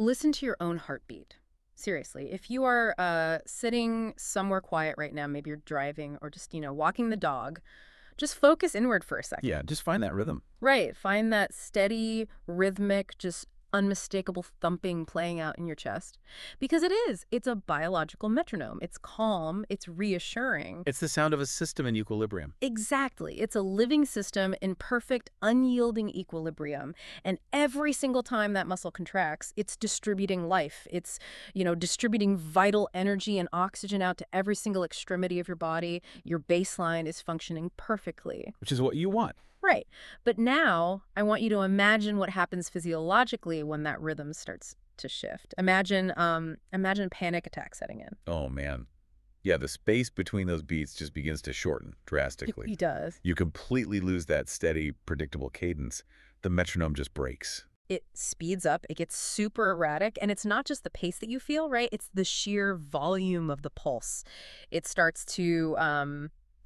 Listen to your own heartbeat. Seriously, if you are sitting somewhere quiet right now, maybe you're driving or just, walking the dog, just focus inward for a second. Yeah, just find that rhythm. Right. Find that steady, rhythmic, just unmistakable thumping playing out in your chest. Because it is. It's a biological metronome. It's calm. It's reassuring. It's the sound of a system in equilibrium. Exactly. It's a living system in perfect, unyielding equilibrium. And every single time that muscle contracts, it's distributing life. It's, distributing vital energy and oxygen out to every single extremity of your body. Your baseline is functioning perfectly. Which is what you want. Right. But now I want you to imagine what happens physiologically when that rhythm starts to shift. Imagine panic attack setting in. Oh, man. Yeah, the space between those beats just begins to shorten drastically. He does. You completely lose that steady, predictable cadence. The metronome just breaks. It speeds up, it gets super erratic, and it's not just the pace that you feel, right? It's the sheer volume of the pulse. It starts to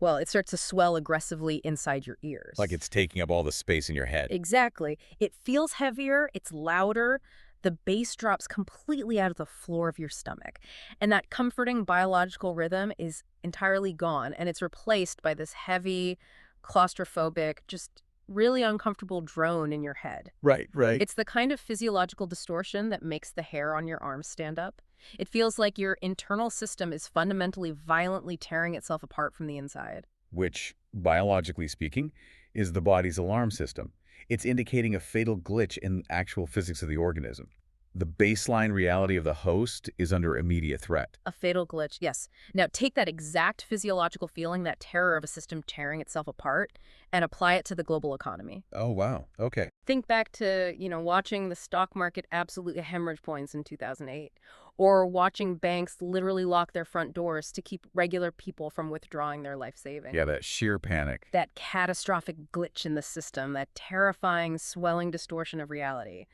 it starts to swell aggressively inside your ears. Like it's taking up all the space in your head. Exactly. It feels heavier, it's louder, the bass drops completely out of the floor of your stomach. And that comforting biological rhythm is entirely gone, and it's replaced by this heavy, claustrophobic, just really uncomfortable drone in your head. Right. It's the kind of physiological distortion that makes the hair on your arms stand up. It feels like your internal system is fundamentally violently tearing itself apart from the inside. Which, biologically speaking, is the body's alarm system. It's indicating a fatal glitch in actual physics of the organism. The baseline reality of the host is under immediate threat. A fatal glitch, yes. Now take that exact physiological feeling, that terror of a system tearing itself apart, and apply it to the global economy. Oh, wow. Okay. Think back to, watching the stock market absolutely hemorrhage points in 2008, or watching banks literally lock their front doors to keep regular people from withdrawing their life savings. Yeah, that sheer panic. That catastrophic glitch in the system, that terrifying, swelling distortion of reality.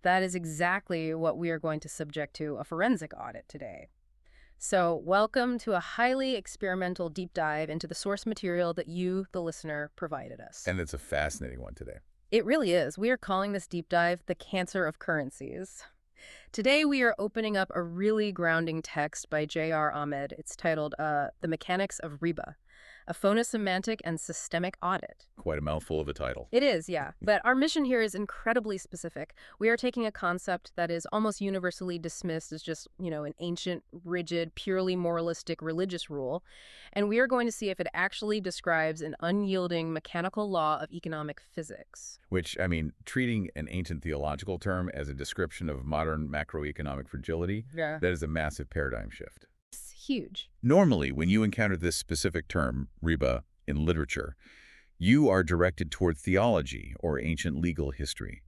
That is exactly what we are going to subject to a forensic audit today. So, welcome to a highly experimental deep dive into the source material that you, the listener, provided us. And it's a fascinating one today. It really is. We are calling this deep dive the cancer of currencies. Today, we are opening up a really grounding text by J.R. Ahmed. It's titled The Mechanics of Riba, a phonosemantic and systemic audit. Quite a mouthful of a title. It is, yeah. But our mission here is incredibly specific. We are taking a concept that is almost universally dismissed as just, an ancient, rigid, purely moralistic religious rule, and we are going to see if it actually describes an unyielding mechanical law of economic physics. Which, treating an ancient theological term as a description of modern macroeconomic fragility, Yeah. that is a massive paradigm shift. It's huge. Normally, when you encounter this specific term, riba, in literature, you are directed toward theology or ancient legal history.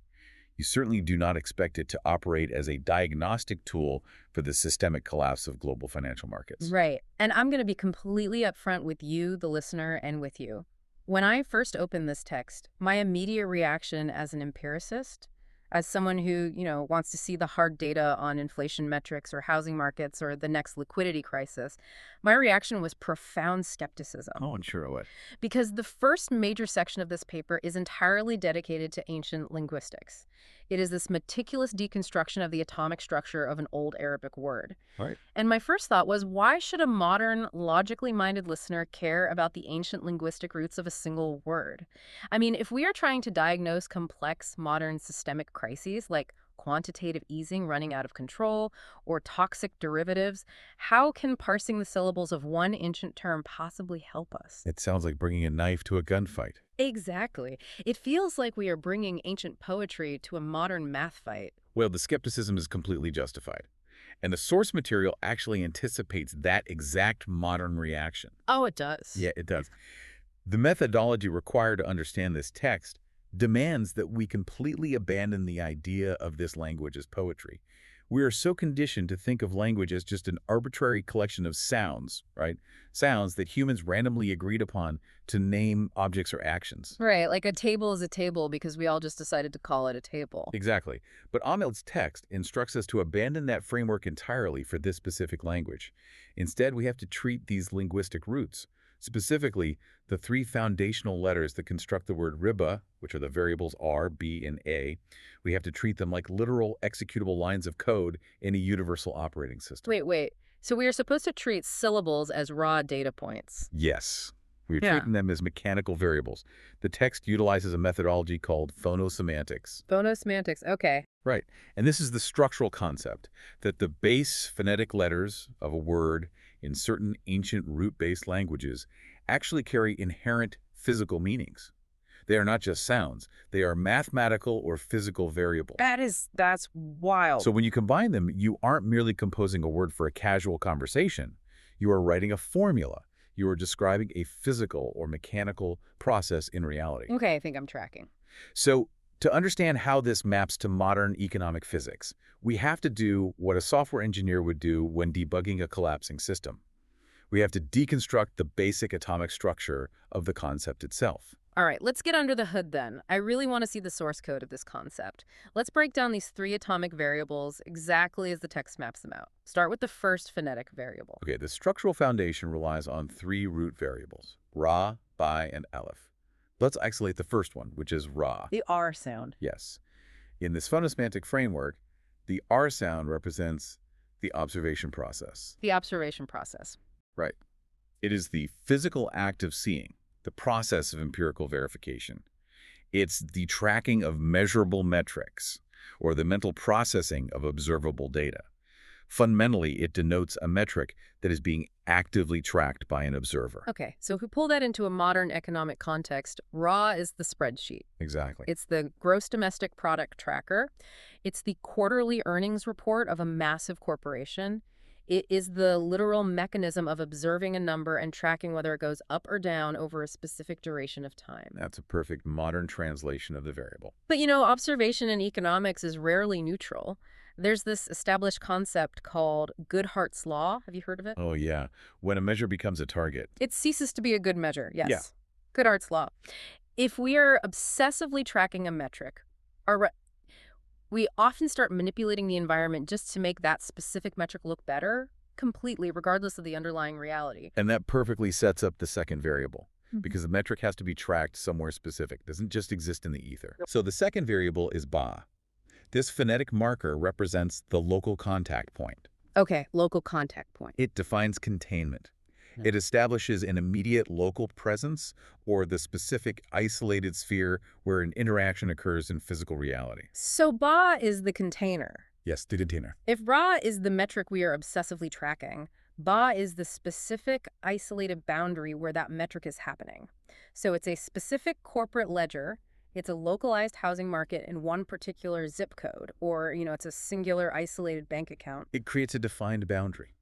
You certainly do not expect it to operate as a diagnostic tool for the systemic collapse of global financial markets. Right. And I'm going to be completely upfront with you, the listener, and with you. When I first opened this text, my immediate reaction as an empiricist, as someone who, wants to see the hard data on inflation metrics or housing markets or the next liquidity crisis, my reaction was profound skepticism. Oh, and sure it would. Because the first major section of this paper is entirely dedicated to ancient linguistics. It is this meticulous deconstruction of the atomic structure of an old Arabic word. Right. And my first thought was, why should a modern, logically minded listener care about the ancient linguistic roots of a single word? If we are trying to diagnose complex, modern systemic crises like quantitative easing running out of control or toxic derivatives, how can parsing the syllables of one ancient term possibly help us? It sounds like bringing a knife to a gunfight. Exactly. It feels like we are bringing ancient poetry to a modern math fight. Well, the skepticism is completely justified. And the source material actually anticipates that exact modern reaction. Oh, it does. Yeah, it does. The methodology required to understand this text demands that we completely abandon the idea of this language as poetry. We are so conditioned to think of language as just an arbitrary collection of sounds, right? Sounds that humans randomly agreed upon to name objects or actions. Right, like a table is a table because we all just decided to call it a table. Exactly. But Ahmed's text instructs us to abandon that framework entirely for this specific language. Instead, we have to treat these linguistic roots, Specifically, the three foundational letters that construct the word Riba, which are the variables R, B, and A, we have to treat them like literal executable lines of code in a universal operating system. Wait. So we are supposed to treat syllables as raw data points. Yes, we're Yeah. treating them as mechanical variables. The text utilizes a methodology called phonosemantics. Phonosemantics. Okay. Right. And this is the structural concept that the base phonetic letters of a word in certain ancient root-based languages actually carry inherent physical meanings. They are not just sounds. They are mathematical or physical variables. That's wild. So when you combine them, you aren't merely composing a word for a casual conversation. You are writing a formula. You are describing a physical or mechanical process in reality. Okay, I think I'm tracking. So to understand how this maps to modern economic physics, we have to do what a software engineer would do when debugging a collapsing system. We have to deconstruct the basic atomic structure of the concept itself. All right, let's get under the hood then. I really want to see the source code of this concept. Let's break down these three atomic variables exactly as the text maps them out. Start with the first phonetic variable. Okay, the structural foundation relies on three root variables, Ra, Bai, and Aleph. Let's isolate the first one, which is Ra. The R sound. Yes. In this phonosemantic framework, the R sound represents the observation process. The observation process. Right. It is the physical act of seeing, the process of empirical verification. It's the tracking of measurable metrics, or the mental processing of observable data. Fundamentally, it denotes a metric that is being actively tracked by an observer. Okay, so if we pull that into a modern economic context, RAW is the spreadsheet. Exactly. It's the gross domestic product tracker. It's the quarterly earnings report of a massive corporation. It is the literal mechanism of observing a number and tracking whether it goes up or down over a specific duration of time. That's a perfect modern translation of the variable. But observation in economics is rarely neutral. There's this established concept called Goodhart's Law. Have you heard of it? Oh, yeah. When a measure becomes a target. It ceases to be a good measure, yes. Yeah. Goodhart's Law. If we are obsessively tracking a metric, we often start manipulating the environment just to make that specific metric look better, completely, regardless of the underlying reality. And that perfectly sets up the second variable, because the metric has to be tracked somewhere specific. It doesn't just exist in the ether. So the second variable is Ba. This phonetic marker represents the local contact point. Okay, local contact point. It defines containment. It establishes an immediate local presence or the specific isolated sphere where an interaction occurs in physical reality. So Ba is the container. Yes, the container. If Ra is the metric we are obsessively tracking, Ba is the specific isolated boundary where that metric is happening. So it's a specific corporate ledger. It's a localized housing market in one particular zip code, or, it's a singular isolated bank account. It creates a defined boundary.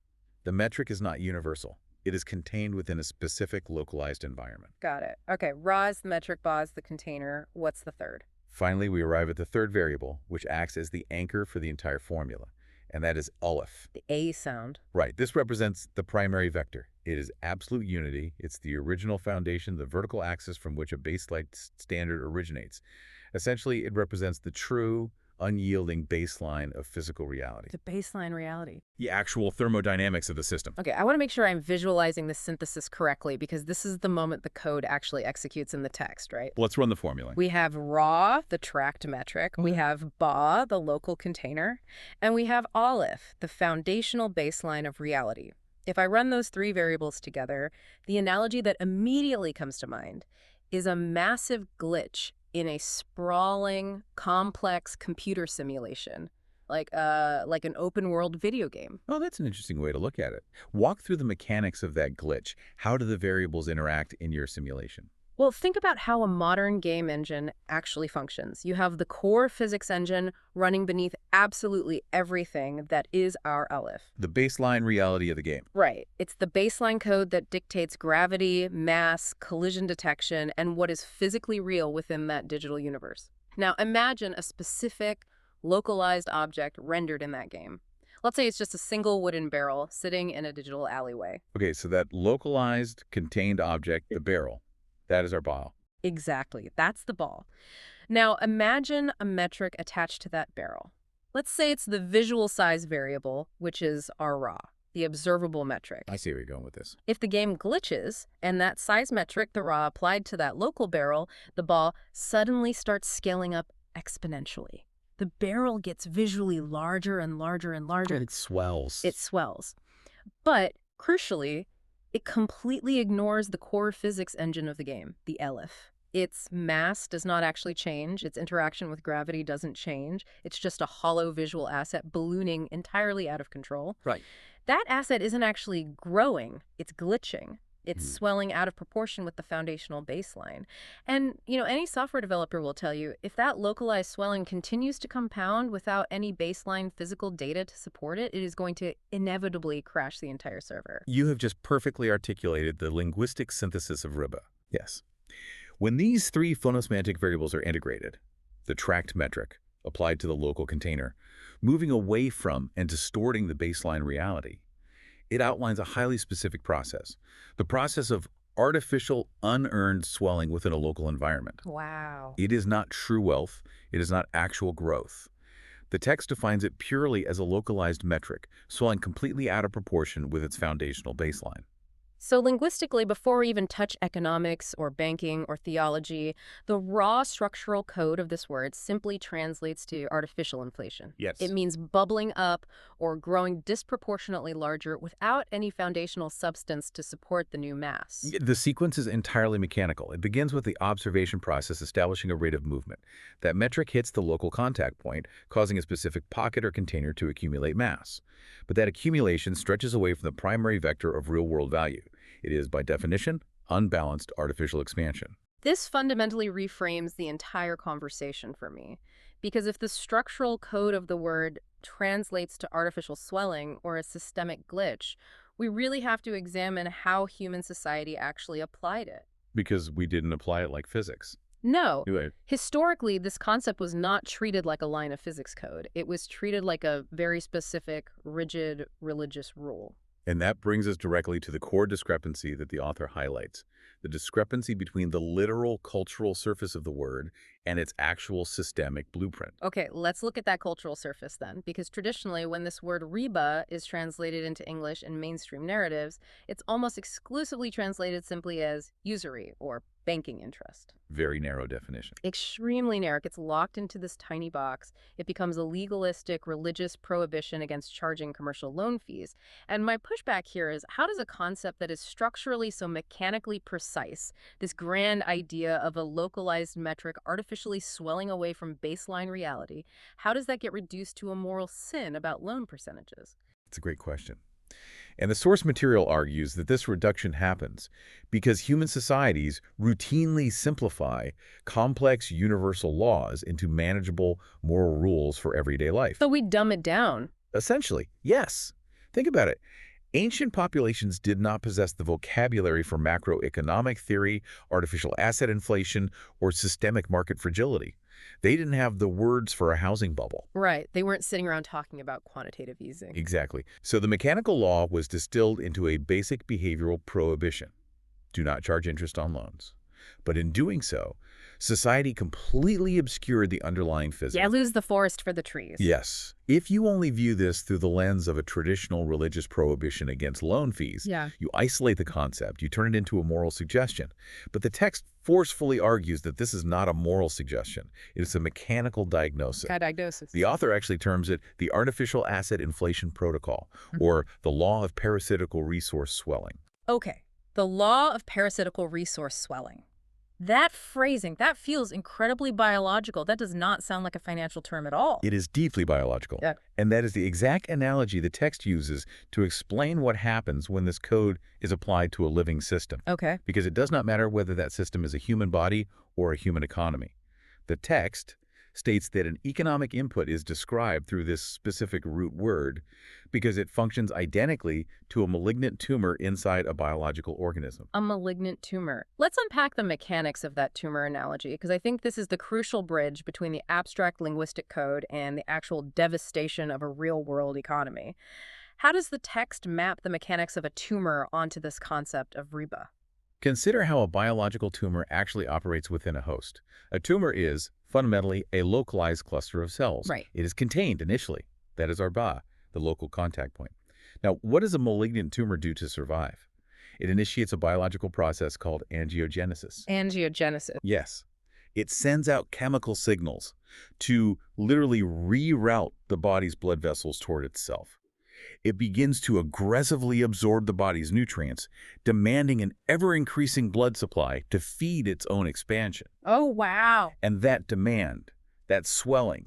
The metric is not universal. It is contained within a specific localized environment. Got it. Okay, Ra is the metric, Ba is the container. What's the third? Finally, we arrive at the third variable, which acts as the anchor for the entire formula, and that is Aleph. The A sound. Right. This represents the primary vector. It is absolute unity. It's the original foundation, the vertical axis from which a baseline standard originates. Essentially, it represents the true, unyielding baseline of physical reality. The baseline reality. The actual thermodynamics of the system. Okay, I want to make sure I'm visualizing this synthesis correctly because this is the moment the code actually executes in the text, right? Let's run the formula. We have Ra, the tracked metric. We have Ba, the local container. And we have Aleph, the foundational baseline of reality. If I run those three variables together, the analogy that immediately comes to mind is a massive glitch in a sprawling, complex computer simulation, like an open-world video game. Oh, that's an interesting way to look at it. Walk through the mechanics of that glitch. How do the variables interact in your simulation? Well, think about how a modern game engine actually functions. You have the core physics engine running beneath absolutely everything that is our Aleph. The baseline reality of the game. Right. It's the baseline code that dictates gravity, mass, collision detection, and what is physically real within that digital universe. Now, imagine a specific, localized object rendered in that game. Let's say it's just a single wooden barrel sitting in a digital alleyway. Okay, so that localized, contained object, the barrel, that is our ball. Exactly. That's the ball. Now, imagine a metric attached to that barrel. Let's say it's the visual size variable, which is our Ra. the observable metric. I see where you're going with this. If the game glitches and that size metric, the raw applied to that local barrel, the ball suddenly starts scaling up exponentially. The barrel gets visually larger and larger and larger. It swells. It swells. But, crucially, it completely ignores the core physics engine of the game, the ELIF. Its mass does not actually change. Its interaction with gravity doesn't change. It's just a hollow visual asset ballooning entirely out of control. Right. That asset isn't actually growing. It's glitching. It's swelling out of proportion with the foundational baseline. And, any software developer will tell you, if that localized swelling continues to compound without any baseline physical data to support it, it is going to inevitably crash the entire server. You have just perfectly articulated the linguistic synthesis of Riba. Yes. When these three phonosemantic variables are integrated, the tracked metric applied to the local container, moving away from and distorting the baseline reality, it outlines a highly specific process, the process of artificial, unearned swelling within a local environment. Wow. It is not true wealth. It is not actual growth. The text defines it purely as a localized metric, swelling completely out of proportion with its foundational baseline. So linguistically, before we even touch economics or banking or theology, the raw structural code of this word simply translates to artificial inflation. Yes. It means bubbling up or growing disproportionately larger without any foundational substance to support the new mass. The sequence is entirely mechanical. It begins with the observation process establishing a rate of movement. That metric hits the local contact point, causing a specific pocket or container to accumulate mass. But that accumulation stretches away from the primary vector of real-world value. It is, by definition, unbalanced artificial expansion. This fundamentally reframes the entire conversation for me, because if the structural code of the word translates to artificial swelling or a systemic glitch, we really have to examine how human society actually applied it. Because we didn't apply it like physics. No. Anyway, Historically, this concept was not treated like a line of physics code. It was treated like a very specific, rigid religious rule. and that brings us directly to the core discrepancy that the author highlights, the discrepancy between the literal cultural surface of the word and its actual systemic blueprint. Okay, let's look at that cultural surface then, because traditionally when this word riba is translated into English in mainstream narratives, it's almost exclusively translated simply as usury or banking interest. Very narrow definition. Extremely narrow. It gets locked into this tiny box. It becomes a legalistic religious prohibition against charging commercial loan fees. And my pushback here is, how does a concept that is structurally so mechanically precise, this grand idea of a localized metric artificially swelling away from baseline reality, how does that get reduced to a moral sin about loan percentages? It's a great question. And the source material argues that this reduction happens because human societies routinely simplify complex universal laws into manageable moral rules for everyday life. So we dumb it down. Essentially, yes. Think about it. Ancient populations did not possess the vocabulary for macroeconomic theory, artificial asset inflation, or systemic market fragility. They didn't have the words for a housing bubble. Right. They weren't sitting around talking about quantitative easing. Exactly. So the mechanical law was distilled into a basic behavioral prohibition. Do not charge interest on loans. But in doing so, society completely obscured the underlying physics. Yeah, lose the forest for the trees. Yes. If you only view this through the lens of a traditional religious prohibition against loan fees, you isolate the concept, you turn it into a moral suggestion. But the text forcefully argues that this is not a moral suggestion. It is a mechanical diagnosis. Diagnosis. The author actually terms it the artificial asset inflation protocol, or the law of parasitical resource swelling. Okay, the law of parasitical resource swelling. That phrasing, that feels incredibly biological. That does not sound like a financial term at all. It is deeply biological. Yeah. And that is the exact analogy the text uses to explain what happens when this code is applied to a living system. Okay. Because it does not matter whether that system is a human body or a human economy. The text states that an economic input is described through this specific root word because it functions identically to a malignant tumor inside a biological organism. A malignant tumor. Let's unpack the mechanics of that tumor analogy, because I think this is the crucial bridge between the abstract linguistic code and the actual devastation of a real-world economy. How does the text map the mechanics of a tumor onto this concept of riba? Consider how a biological tumor actually operates within a host. A tumor is, fundamentally, a localized cluster of cells. Right. It is contained initially. That is our Ba, the local contact point. Now, what does a malignant tumor do to survive? It initiates a biological process called angiogenesis. Angiogenesis. Yes, it sends out chemical signals to literally reroute the body's blood vessels toward itself. It begins to aggressively absorb the body's nutrients, demanding an ever-increasing blood supply to feed its own expansion. Oh, wow. And that demand, that swelling,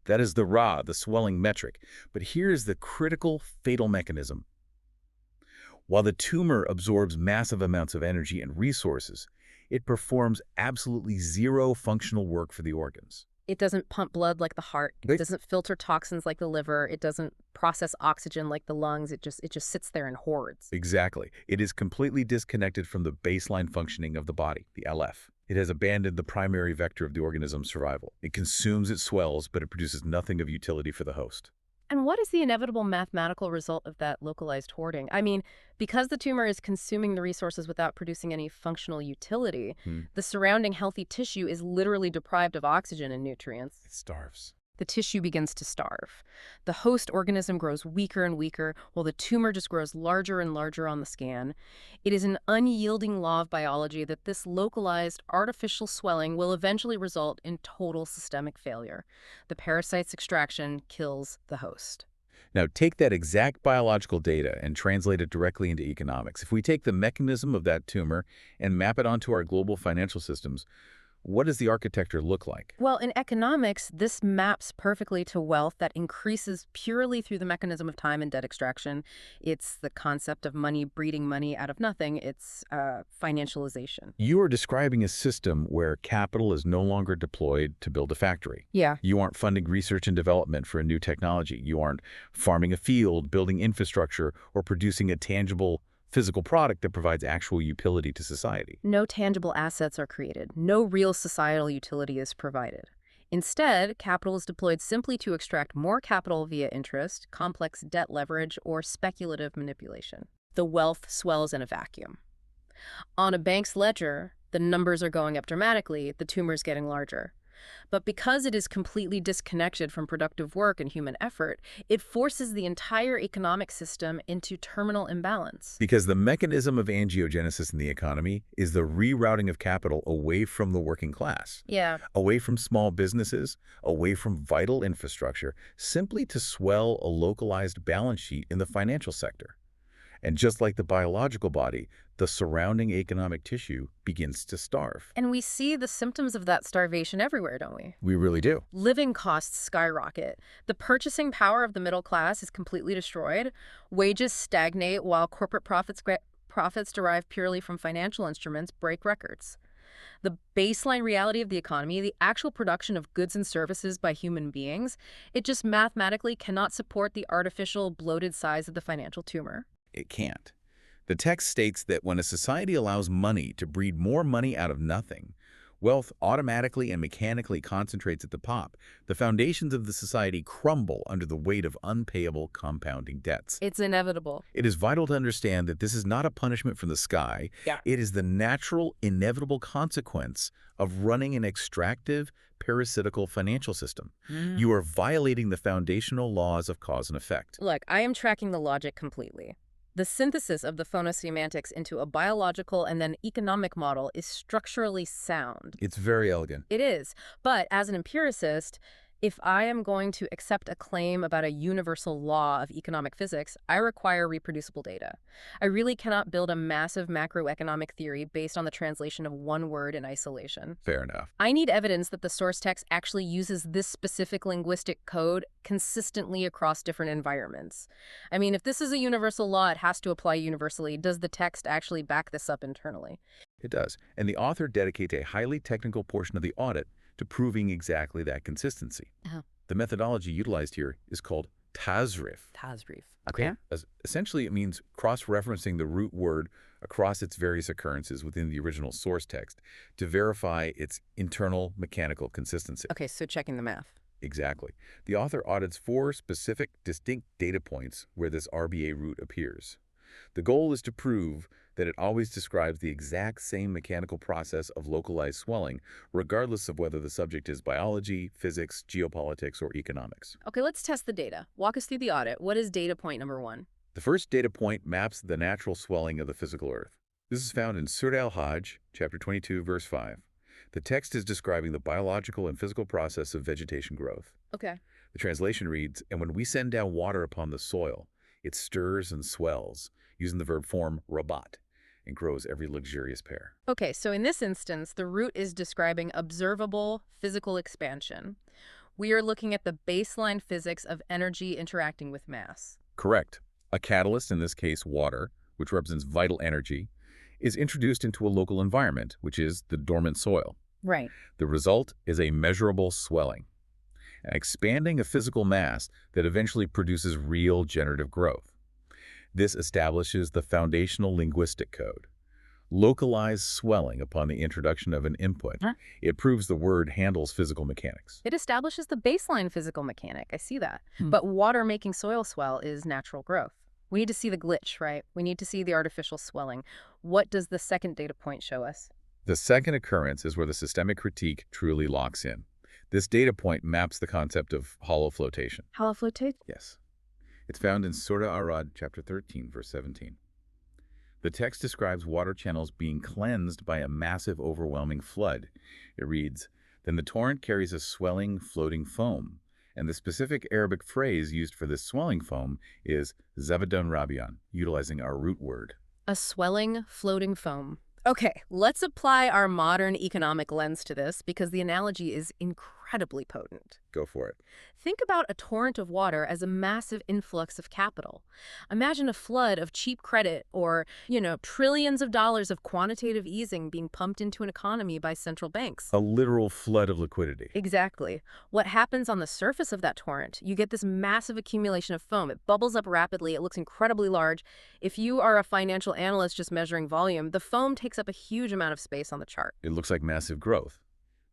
that is the Ra, the swelling metric. But here's the critical fatal mechanism. While the tumor absorbs massive amounts of energy and resources, it performs absolutely zero functional work for the organs. It doesn't pump blood like the heart. It Right. doesn't filter toxins like the liver. It doesn't process oxygen like the lungs. It just sits there in hordes. Exactly. It is completely disconnected from the baseline functioning of the body, the LF. It has abandoned the primary vector of the organism's survival. It consumes, it swells, but it produces nothing of utility for the host. And what is the inevitable mathematical result of that localized hoarding? I mean, because the tumor is consuming the resources without producing any functional utility, Hmm. the surrounding healthy tissue is literally deprived of oxygen and nutrients. It starves. The tissue begins to starve. The host organism grows weaker and weaker, while the tumor just grows larger and larger on the scan. It is an unyielding law of biology that this localized, artificial swelling will eventually result in total systemic failure. The parasite's extraction kills the host. Now, take that exact biological data and translate it directly into economics. If we take the mechanism of that tumor and map it onto our global financial systems, what does the architecture look like? Well, in economics, this maps perfectly to wealth that increases purely through the mechanism of time and debt extraction. It's the concept of money breeding money out of nothing. It's financialization. You are describing a system where capital is no longer deployed to build a factory. Yeah. You aren't funding research and development for a new technology. You aren't farming a field, building infrastructure, or producing a tangible physical product that provides actual utility to society. No tangible assets are created. No real societal utility is provided. Instead, capital is deployed simply to extract more capital via interest, complex debt leverage, or speculative manipulation. The wealth swells in a vacuum. On a bank's ledger, the numbers are going up dramatically, the tumor is getting larger. But because it is completely disconnected from productive work and human effort, it forces the entire economic system into terminal imbalance. Because the mechanism of angiogenesis in the economy is the rerouting of capital away from the working class, Yeah. away from small businesses, away from vital infrastructure, simply to swell a localized balance sheet in the financial sector. And just like the biological body, the surrounding economic tissue begins to starve. And we see the symptoms of that starvation everywhere, don't we? We really do. Living costs skyrocket. The purchasing power of the middle class is completely destroyed. Wages stagnate while corporate profits derived purely from financial instruments break records. The baseline reality of the economy, the actual production of goods and services by human beings, it just mathematically cannot support the artificial bloated size of the financial tumor. It can't. The text states that when a society allows money to breed more money out of nothing, wealth automatically and mechanically concentrates at the top. The foundations of the society crumble under the weight of unpayable compounding debts. It's inevitable. It is vital to understand that this is not a punishment from the sky. Yeah. It is the natural, inevitable consequence of running an extractive, parasitical financial system. You are violating the foundational laws of cause and effect. Look, I am tracking the logic completely. The synthesis of the phonosemantics into a biological and then economic model is structurally sound. It's very elegant. It is. But as an empiricist, if I am going to accept a claim about a universal law of economic physics, I require reproducible data. I really cannot build a massive macroeconomic theory based on the translation of one word in isolation. Fair enough. I need evidence that the source text actually uses this specific linguistic code consistently across different environments. I mean, if this is a universal law, it has to apply universally. Does the text actually back this up internally? It does. And the author dedicates a highly technical portion of the audit to proving exactly that consistency. Oh. The methodology utilized here is called tasrif. Tasrif. Okay. Essentially, it means cross-referencing the root word across its various occurrences within the original source text to verify its internal mechanical consistency. Okay, so checking the math. Exactly. The author audits 4 specific, distinct data points where this RBA root appears. The goal is to prove that it always describes the exact same mechanical process of localized swelling, regardless of whether the subject is biology, physics, geopolitics, or economics. Okay, let's test the data. Walk us through the audit. What is data point number 1? The first data point maps the natural swelling of the physical earth. This is found in Surah al-Hajj, chapter 22, verse 5. The text is describing the biological and physical process of vegetation growth. Okay. The translation reads, "And when we send down water upon the soil, it stirs and swells, using the verb form rabat, and grows every luxurious pear." Okay, so in this instance, the root is describing observable physical expansion. We are looking at the baseline physics of energy interacting with mass. Correct. A catalyst, in this case water, which represents vital energy, is introduced into a local environment, which is the dormant soil. Right. The result is a measurable swelling, an expanding of physical mass that eventually produces real generative growth. This establishes the foundational linguistic code. Localized swelling upon the introduction of an input. Huh? It proves the word handles physical mechanics. It establishes the baseline physical mechanic. I see that. But water making soil swell is natural growth. We need to see the glitch, right? We need to see the artificial swelling. What does the second data point show us? The second occurrence is where the systemic critique truly locks in. This data point maps the concept of hollow flotation. Hollow flotation? Yes. It's found in Surah Ar-Ra'd, chapter 13, verse 17. The text describes water channels being cleansed by a massive, overwhelming flood. It reads, "Then the torrent carries a swelling, floating foam." And the specific Arabic phrase used for this swelling foam is Zabadun Rabian, utilizing our root word. A swelling, floating foam. Okay, let's apply our modern economic lens to this because the analogy is incredibly potent. Go for it. Think about a torrent of water as a massive influx of capital. Imagine a flood of cheap credit or, trillions of dollars of quantitative easing being pumped into an economy by central banks. A literal flood of liquidity. Exactly. What happens on the surface of that torrent? You get this massive accumulation of foam. It bubbles up rapidly. It looks incredibly large. If you are a financial analyst just measuring volume, the foam takes up a huge amount of space on the chart. It looks like massive growth.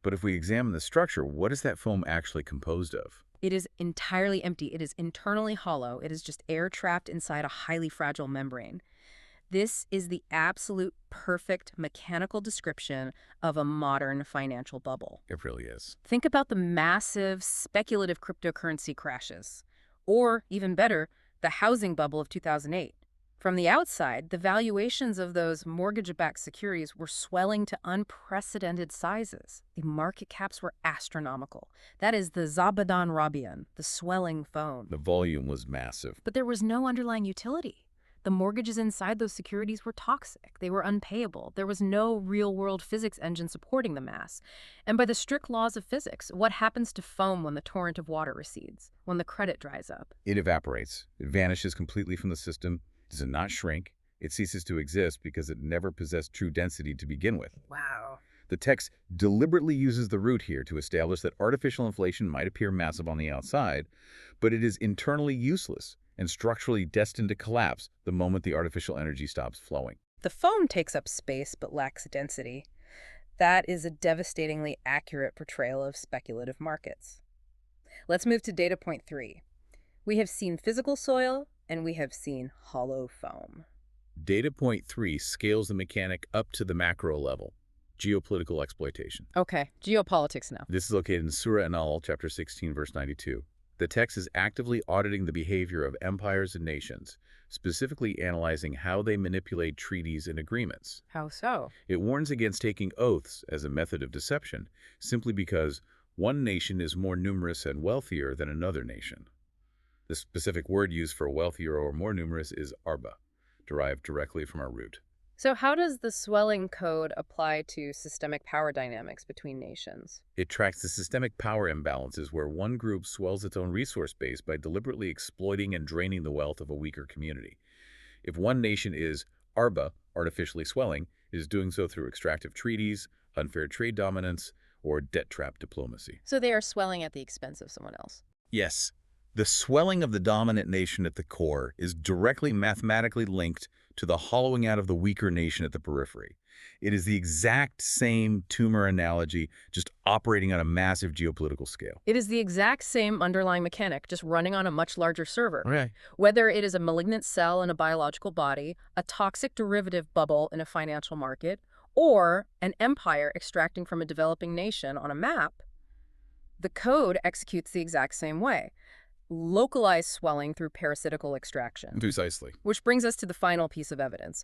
But if we examine the structure, what is that foam actually composed of? It is entirely empty. It is internally hollow. It is just air trapped inside a highly fragile membrane. This is the absolute perfect mechanical description of a modern financial bubble. It really is. Think about the massive speculative cryptocurrency crashes, or even better, the housing bubble of 2008. From the outside, the valuations of those mortgage-backed securities were swelling to unprecedented sizes. The market caps were astronomical. That is the Zabadan Rabian, the swelling foam. The volume was massive. But there was no underlying utility. The mortgages inside those securities were toxic. They were unpayable. There was no real-world physics engine supporting the mass. And by the strict laws of physics, what happens to foam when the torrent of water recedes, when the credit dries up? It evaporates. It vanishes completely from the system. It does not shrink. It ceases to exist because it never possessed true density to begin with. Wow. The text deliberately uses the root here to establish that artificial inflation might appear massive on the outside, but it is internally useless and structurally destined to collapse the moment the artificial energy stops flowing. The foam takes up space but lacks density. That is a devastatingly accurate portrayal of speculative markets. Let's move to data point 3. We have seen physical soil, and we have seen hollow foam. Data point 3 scales the mechanic up to the macro level, geopolitical exploitation. Okay, geopolitics now. This is located in Surah An-Nahl, chapter 16, verse 92. The text is actively auditing the behavior of empires and nations, specifically analyzing how they manipulate treaties and agreements. How so? It warns against taking oaths as a method of deception, simply because one nation is more numerous and wealthier than another nation. The specific word used for wealthier or more numerous is arba, derived directly from our root. So how does the swelling code apply to systemic power dynamics between nations? It tracks the systemic power imbalances where one group swells its own resource base by deliberately exploiting and draining the wealth of a weaker community. If one nation is arba, artificially swelling, it is doing so through extractive treaties, unfair trade dominance, or debt trap diplomacy. So they are swelling at the expense of someone else. Yes. The swelling of the dominant nation at the core is directly mathematically linked to the hollowing out of the weaker nation at the periphery. It is the exact same tumor analogy, just operating on a massive geopolitical scale. It is the exact same underlying mechanic, just running on a much larger server. Right. Whether it is a malignant cell in a biological body, a toxic derivative bubble in a financial market, or an empire extracting from a developing nation on a map, the code executes the exact same way. localized swelling through parasitical extraction. Precisely. Which brings us to the final piece of evidence.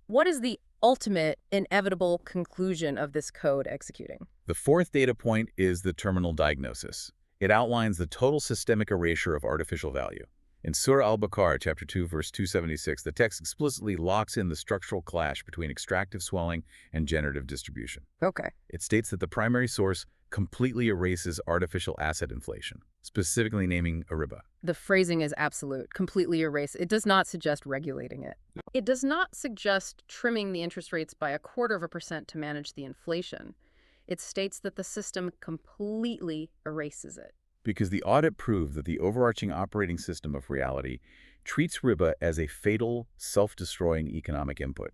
What is the ultimate inevitable conclusion of this code executing? The fourth data point is the terminal diagnosis. It outlines the total systemic erasure of artificial value. In Surah al-Baqarah, chapter 2, verse 276, the text explicitly locks in the structural clash between extractive swelling and generative distribution. Okay. It states that the primary source completely erases artificial asset inflation, specifically naming a riba. The phrasing is absolute, completely erase. It does not suggest regulating it. It does not suggest trimming the interest rates by 0.25% to manage the inflation. It states that the system completely erases it. Because the audit proved that the overarching operating system of reality treats riba as a fatal, self-destroying economic input.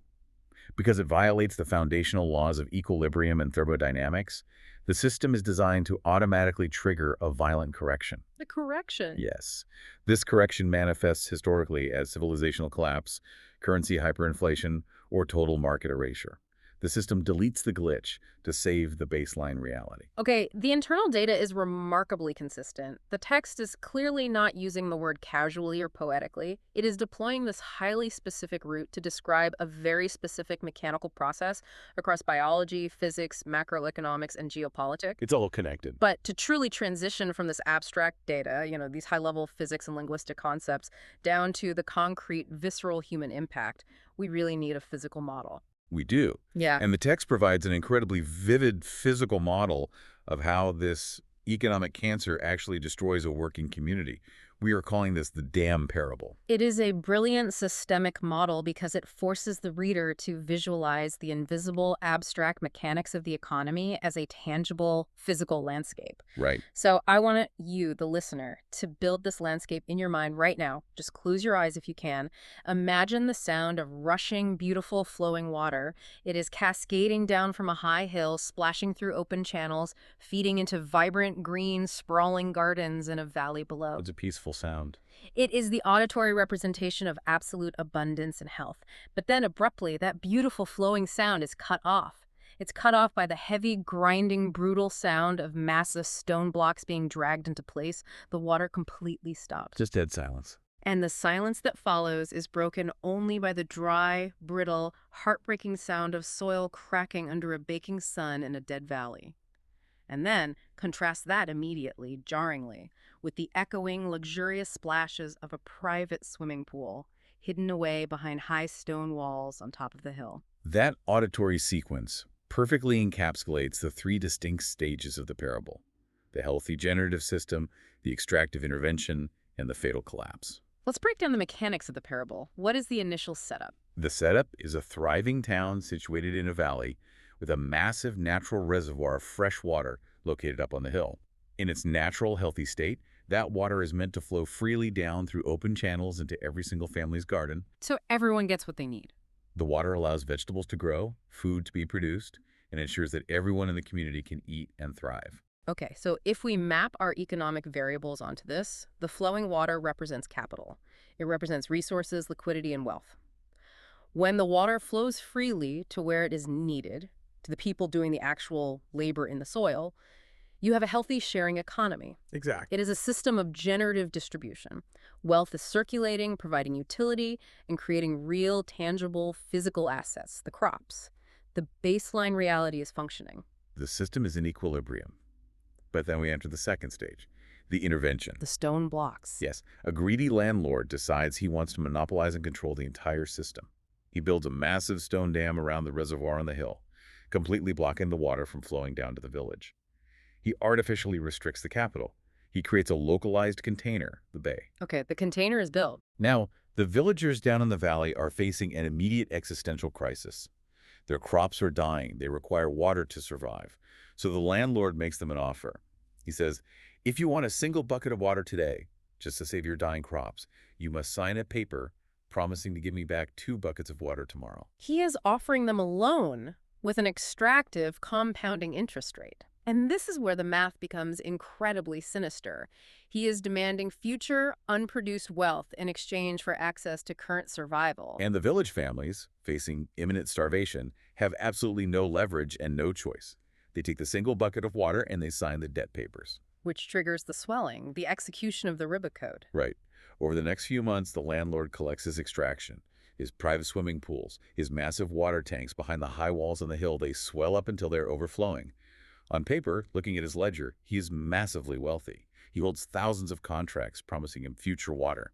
Because it violates the foundational laws of equilibrium and thermodynamics, the system is designed to automatically trigger a violent correction. The correction? Yes. This correction manifests historically as civilizational collapse, currency hyperinflation, or total market erasure. The system deletes the glitch to save the baseline reality. Okay, the internal data is remarkably consistent. The text is clearly not using the word casually or poetically. It is deploying this highly specific route to describe a very specific mechanical process across biology, physics, macroeconomics, and geopolitics. It's all connected. But to truly transition from this abstract data, these high-level physics and linguistic concepts, down to the concrete, visceral human impact, we really need a physical model. We do. Yeah. And the text provides an incredibly vivid physical model of how this economic cancer actually destroys a working community. We are calling this the dam parable. It is a brilliant systemic model because it forces the reader to visualize the invisible, abstract mechanics of the economy as a tangible, physical landscape. Right. So I want you, the listener, to build this landscape in your mind right now. Just close your eyes if you can. Imagine the sound of rushing, beautiful, flowing water. It is cascading down from a high hill, splashing through open channels, feeding into vibrant, green, sprawling gardens in a valley below. It's a peaceful sound. It is the auditory representation of absolute abundance and health. But then abruptly, that beautiful flowing sound is cut off. It's cut off by the heavy, grinding, brutal sound of massive stone blocks being dragged into place. The water completely stops. Just dead silence. And the silence that follows is broken only by the dry, brittle, heartbreaking sound of soil cracking under a baking sun in a dead valley. And then contrast that immediately, jarringly, with the echoing, luxurious splashes of a private swimming pool, hidden away behind high stone walls on top of the hill. That auditory sequence perfectly encapsulates the three distinct stages of the parable: the healthy generative system, the extractive intervention, and the fatal collapse. Let's break down the mechanics of the parable. What is the initial setup? The setup is a thriving town situated in a valley with a massive natural reservoir of fresh water located up on the hill. In its natural, healthy state, that water is meant to flow freely down through open channels into every single family's garden. So everyone gets what they need. The water allows vegetables to grow, food to be produced, and ensures that everyone in the community can eat and thrive. Okay, so if we map our economic variables onto this, the flowing water represents capital. It represents resources, liquidity, and wealth. When the water flows freely to where it is needed, to the people doing the actual labor in the soil, you have a healthy sharing economy. Exactly. It is a system of generative distribution. Wealth is circulating, providing utility, and creating real, tangible, physical assets, the crops. The baseline reality is functioning. The system is in equilibrium. But then we enter the second stage, the intervention. The stone blocks. Yes, a greedy landlord decides he wants to monopolize and control the entire system. He builds a massive stone dam around the reservoir on the hill, completely blocking the water from flowing down to the village. He artificially restricts the capital. He creates a localized container, the bay. Okay, the container is built. Now, the villagers down in the valley are facing an immediate existential crisis. Their crops are dying. They require water to survive. So the landlord makes them an offer. He says, if you want a single bucket of water today, just to save your dying crops, you must sign a paper promising to give me back 2 buckets of water tomorrow. He is offering them a loan with an extractive compounding interest rate. And this is where the math becomes incredibly sinister. He is demanding future, unproduced wealth in exchange for access to current survival. And the village families, facing imminent starvation, have absolutely no leverage and no choice. They take the single bucket of water and they sign the debt papers. which triggers the swelling, the execution of the Riba code. Right. Over the next few months, the landlord collects his extraction. His private swimming pools, his massive water tanks behind the high walls on the hill, they swell up until they're overflowing. On paper, looking at his ledger, he is massively wealthy. He holds thousands of contracts promising him future water.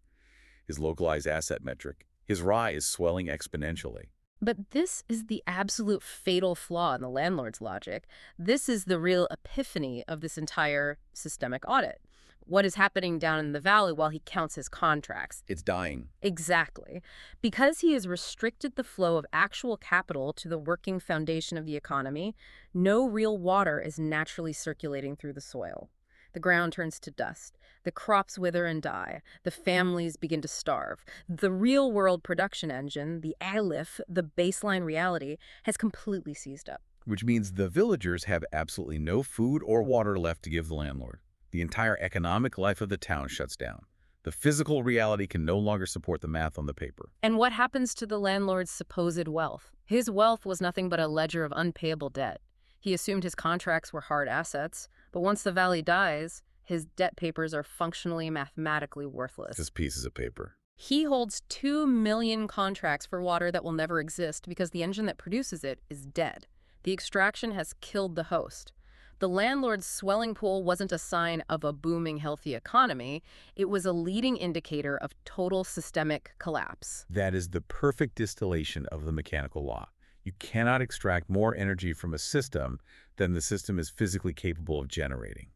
His localized asset metric, his RAI is swelling exponentially. But this is the absolute fatal flaw in the landlord's logic. This is the real epiphany of this entire systemic audit. What is happening down in the valley while he counts his contracts? It's dying. Exactly. Because he has restricted the flow of actual capital to the working foundation of the economy, no real water is naturally circulating through the soil. The ground turns to dust. The crops wither and die. The families begin to starve. The real-world production engine, the alif, the baseline reality, has completely seized up. Which means the villagers have absolutely no food or water left to give the landlord. The entire economic life of the town shuts down. The physical reality can no longer support the math on the paper. And what happens to the landlord's supposed wealth? His wealth was nothing but a ledger of unpayable debt. He assumed his contracts were hard assets, but once the valley dies, his debt papers are functionally mathematically worthless. Just pieces of paper. He holds 2 million contracts for water that will never exist because the engine that produces it is dead. The extraction has killed the host. The landlord's swelling pool wasn't a sign of a booming, healthy economy. It was a leading indicator of total systemic collapse. That is the perfect distillation of the mechanical law. You cannot extract more energy from a system than the system is physically capable of generating.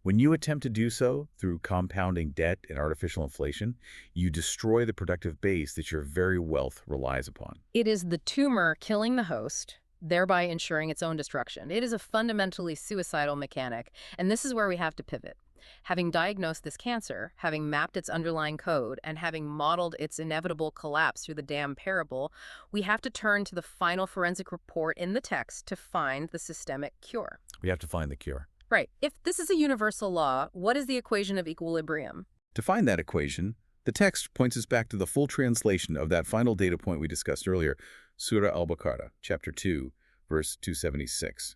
When you attempt to do so through compounding debt and artificial inflation, you destroy the productive base that your very wealth relies upon. It is the tumor killing the host, thereby ensuring its own destruction. It is a fundamentally suicidal mechanic, and this is where we have to pivot. Having diagnosed this cancer, having mapped its underlying code, and having modeled its inevitable collapse through the damn parable, we have to turn to the final forensic report in the text to find the systemic cure. We have to find the cure. Right. If this is a universal law, what is the equation of equilibrium? To find that equation, the text points us back to the full translation of that final data point we discussed earlier, Surah al-Baqarah, chapter 2, verse 276.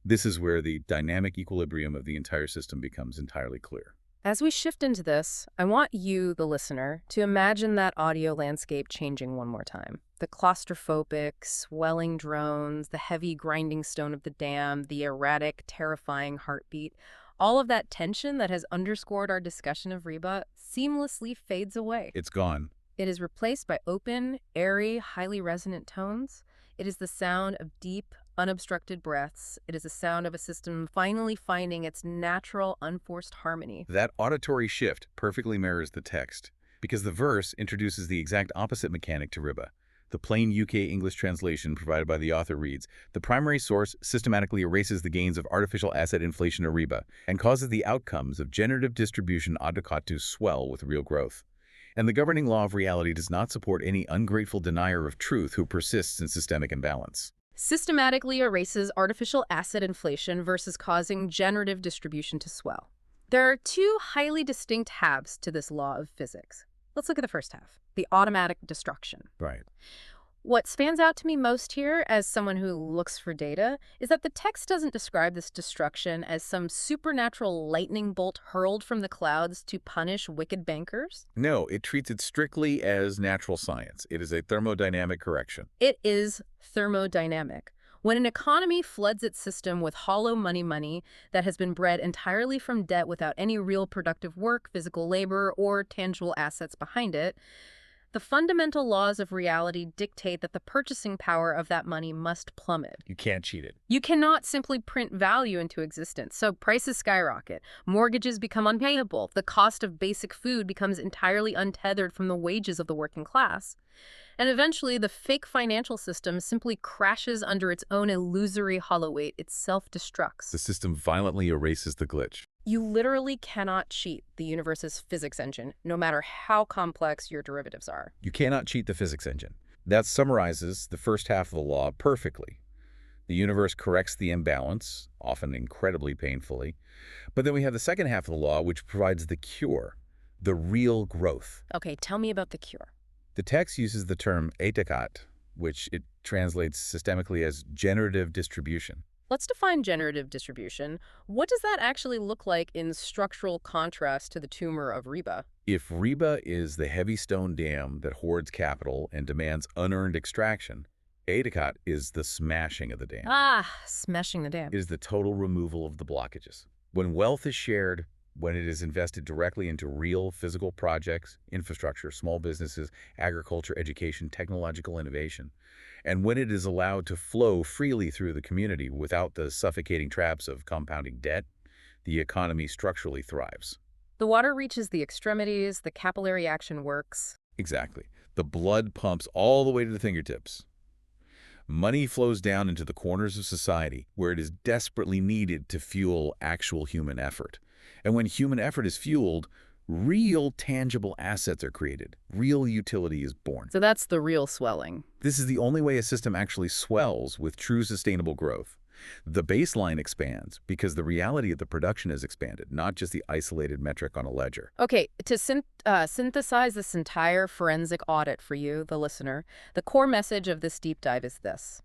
This is where the dynamic equilibrium of the entire system becomes entirely clear. As we shift into this, I want you, the listener, to imagine that audio landscape changing one more time. The claustrophobic, swelling drones, the heavy grinding stone of the dam, the erratic, terrifying heartbeat, all of that tension that has underscored our discussion of Riba seamlessly fades away. It's gone. It is replaced by open, airy, highly resonant tones. It is the sound of deep, unobstructed breaths. It is the sound of a system finally finding its natural, unforced harmony. That auditory shift perfectly mirrors the text, because the verse introduces the exact opposite mechanic to Riba. The plain UK English translation provided by the author reads, "The primary source systematically erases the gains of artificial asset inflation or Riba and causes the outcomes of generative distribution advocat to swell with real growth." And the governing law of reality does not support any ungrateful denier of truth who persists in systemic imbalance. Systematically erases artificial asset inflation versus causing generative distribution to swell. There are two highly distinct halves to this law of physics. Let's look at the first half, the automatic destruction. Right. What stands out to me most here, as someone who looks for data, is that the text doesn't describe this destruction as some supernatural lightning bolt hurled from the clouds to punish wicked bankers. No, it treats it strictly as natural science. It is a thermodynamic correction. It is thermodynamic. When an economy floods its system with hollow money that has been bred entirely from debt without any real productive work, physical labor, or tangible assets behind it, the fundamental laws of reality dictate that the purchasing power of that money must plummet. You can't cheat it. You cannot simply print value into existence, so prices skyrocket, mortgages become unpayable, the cost of basic food becomes entirely untethered from the wages of the working class. And eventually, the fake financial system simply crashes under its own illusory hollow weight. It self-destructs. The system violently erases the glitch. You literally cannot cheat the universe's physics engine, no matter how complex your derivatives are. You cannot cheat the physics engine. That summarizes the first half of the law perfectly. The universe corrects the imbalance, often incredibly painfully. But then we have the second half of the law, which provides the cure, the real growth. Okay, tell me about the cure. The text uses the term etikat, which it translates systemically as generative distribution. Let's define generative distribution. What does that actually look like in structural contrast to the tumor of Riba? If Riba is the heavy stone dam that hoards capital and demands unearned extraction, Aidacot is the smashing of the dam. Ah, smashing the dam. It is the total removal of the blockages. When wealth is shared, when it is invested directly into real physical projects, infrastructure, small businesses, agriculture, education, technological innovation, and when it is allowed to flow freely through the community without the suffocating traps of compounding debt, the economy structurally thrives. The water reaches the extremities, the capillary action works. Exactly. The blood pumps all the way to the fingertips. Money flows down into the corners of society where it is desperately needed to fuel actual human effort. And when human effort is fueled, real tangible assets are created. Real utility is born. So that's the real swelling. This is the only way a system actually swells with true sustainable growth. The baseline expands because the reality of the production is expanded, not just the isolated metric on a ledger. Okay, to synthesize this entire forensic audit for you, the listener, the core message of this deep dive is this.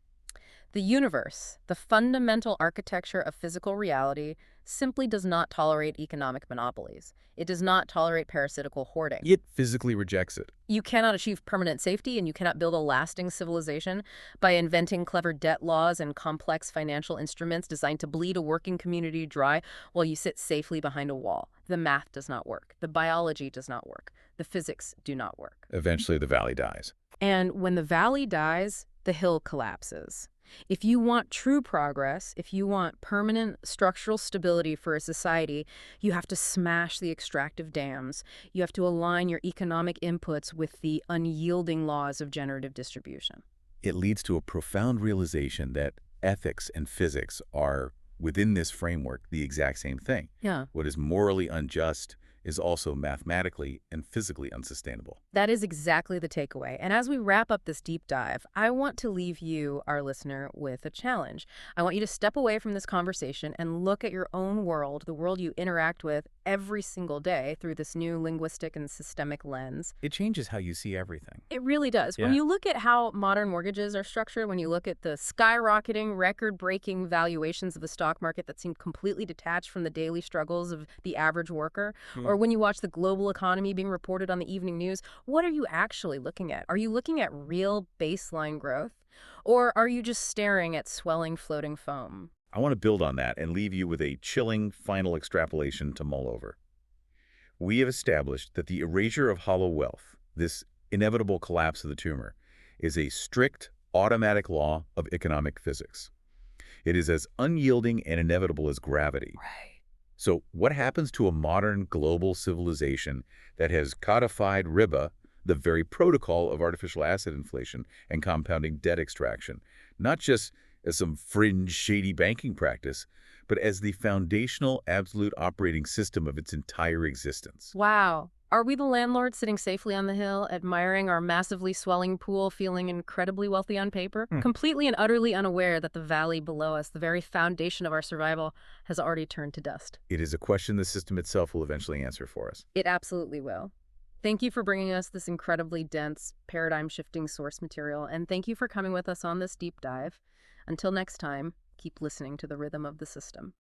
The universe, the fundamental architecture of physical reality, simply does not tolerate economic monopolies. It does not tolerate parasitical hoarding. It physically rejects it. You cannot achieve permanent safety and you cannot build a lasting civilization by inventing clever debt laws and complex financial instruments designed to bleed a working community dry while you sit safely behind a wall. The math does not work. The biology does not work. The physics do not work. Eventually, the valley dies. And when the valley dies, the hill collapses. If you want true progress, if you want permanent structural stability for a society, you have to smash the extractive dams. You have to align your economic inputs with the unyielding laws of generative distribution. It leads to a profound realization that ethics and physics are, within this framework, the exact same thing. Yeah. What is morally unjust is also mathematically and physically unsustainable. That is exactly the takeaway. And as we wrap up this deep dive, I want to leave you, our listener, with a challenge. I want you to step away from this conversation and look at your own world, the world you interact with every single day through this new linguistic and systemic lens. It changes how you see everything. It really does. Yeah. When you look at how modern mortgages are structured, when you look at the skyrocketing, record-breaking valuations of the stock market that seem completely detached from the daily struggles of the average worker, or when you watch the global economy being reported on the evening news, what are you actually looking at? Are you looking at real baseline growth? Or are you just staring at swelling floating foam? I want to build on that and leave you with a chilling final extrapolation to mull over. We have established that the erasure of hollow wealth, this inevitable collapse of the tumor, is a strict, automatic law of economic physics. It is as unyielding and inevitable as gravity. Right. So what happens to a modern global civilization that has codified Riba, the very protocol of artificial asset inflation and compounding debt extraction, not just as some fringe, shady banking practice, but as the foundational absolute operating system of its entire existence? Wow. Are we the landlord sitting safely on the hill, admiring our massively swelling pool, feeling incredibly wealthy on paper, completely and utterly unaware that the valley below us, the very foundation of our survival, has already turned to dust? It is a question the system itself will eventually answer for us. It absolutely will. Thank you for bringing us this incredibly dense, paradigm-shifting source material, and thank you for coming with us on this deep dive. Until next time, keep listening to the rhythm of the system.